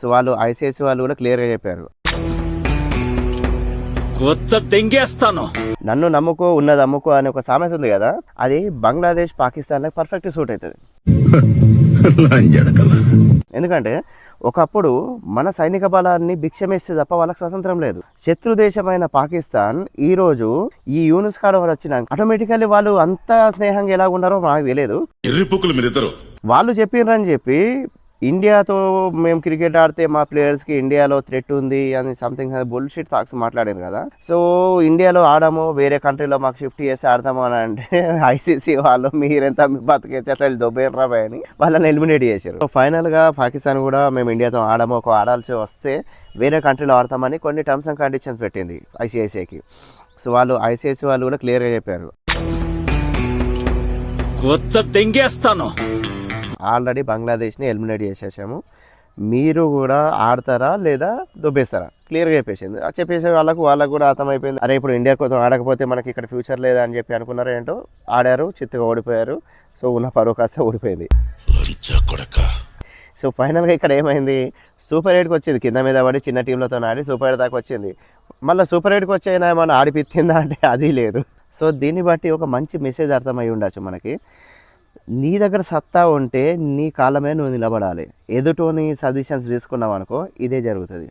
So వాళ్ళు ICC వాళ్ళు కూడా క్లియర్గా చెప్పారు, కొత్త తెంగేస్తాను. నన్ను నమ్ముకో ఉన్నది అమ్ముకో అని ఒక సామెత ఉంది కదా, అది బంగ్లాదేశ్ పాకిస్తాన్లకు పర్ఫెక్ట్ సూట్ అవుతుంది. ఎందుకంటే ఒకప్పుడు మన సైనిక బలాన్ని భిక్షమేస్తే తప్ప వాళ్ళకి స్వతంత్రం లేదు. శత్రు దేశమైన పాకిస్తాన్ ఈ రోజు ఈ యూనిస్ కార్డ్ వచ్చినాక ఆటోమేటికల్లీ వాళ్ళు అంత స్నేహంగా ఎలా ఉన్నారో నాకు తెలియదు. వాళ్ళు చెప్పినరని చెప్పి ఇండియాతో మేము క్రికెట్ ఆడితే మా ప్లేయర్స్కి ఇండియాలో థ్రెట్ ఉంది అని సంథింగ్ బుల్షిట్ టాక్స్ మాట్లాడారు కదా. సో ఇండియాలో ఆడము, వేరే కంట్రీలో మాకు షిఫ్ట్ చేసి ఆడతాము అని అంటే ఐసీసీ వాళ్ళు మీరెంత బతికేస్తే దొబ్బేరా అని వాళ్ళని ఎలిమినేట్ చేశారు. సో ఫైనల్గా పాకిస్తాన్ కూడా మేము ఇండియాతో ఆడము, ఒక ఆడాల్సి వస్తే వేరే కంట్రీలో ఆడతామని కొన్ని టర్మ్స్ అండ్ కండిషన్స్ పెట్టింది ఐసీఐసీఐకి. సో వాళ్ళు ఐసీఐసీ వాళ్ళు కూడా క్లియర్గా చెప్పారు, కొత్త తెంగేస్తాను. ఆల్రెడీ బంగ్లాదేశ్ని ఎలిమినేట్ చేసేసాము, మీరు కూడా ఆడతారా లేదా దొబ్బేస్తారా క్లియర్గా చెప్పేసింది. చెప్పేసే వాళ్ళకు కూడా అర్థమైపోయింది, అరే ఇప్పుడు ఇండియా కోసం ఆడకపోతే మనకి ఇక్కడ ఫ్యూచర్ లేదా అని చెప్పి అనుకున్నారు. ఏంటో ఆడారు, చిత్తుగా ఓడిపోయారు. సో ఉన్న పరువు కాస్త ఓడిపోయింది. సో ఫైనల్గా ఇక్కడ ఏమైంది, సూపర్ 8కి వచ్చింది, కింద మీద పడి చిన్న టీంలతో ఆడి సూపర్ 8 దాకా వచ్చింది. మళ్ళీ సూపర్ 8కి వచ్చైనా ఏమన్నా ఆడిపిచ్చిందా అంటే అది లేదు. సో దీన్ని బట్టి ఒక మంచి మెసేజ్ అర్థమై ఉండొచ్చు మనకి, నీ దగ్గర సత్తా ఉంటే నీ కాళ్ళ మీద నువ్వు నిలబడాలి. ఎదుటోని సజెషన్స్ తీసుకున్నావు అనుకో ఇదే జరుగుతుంది.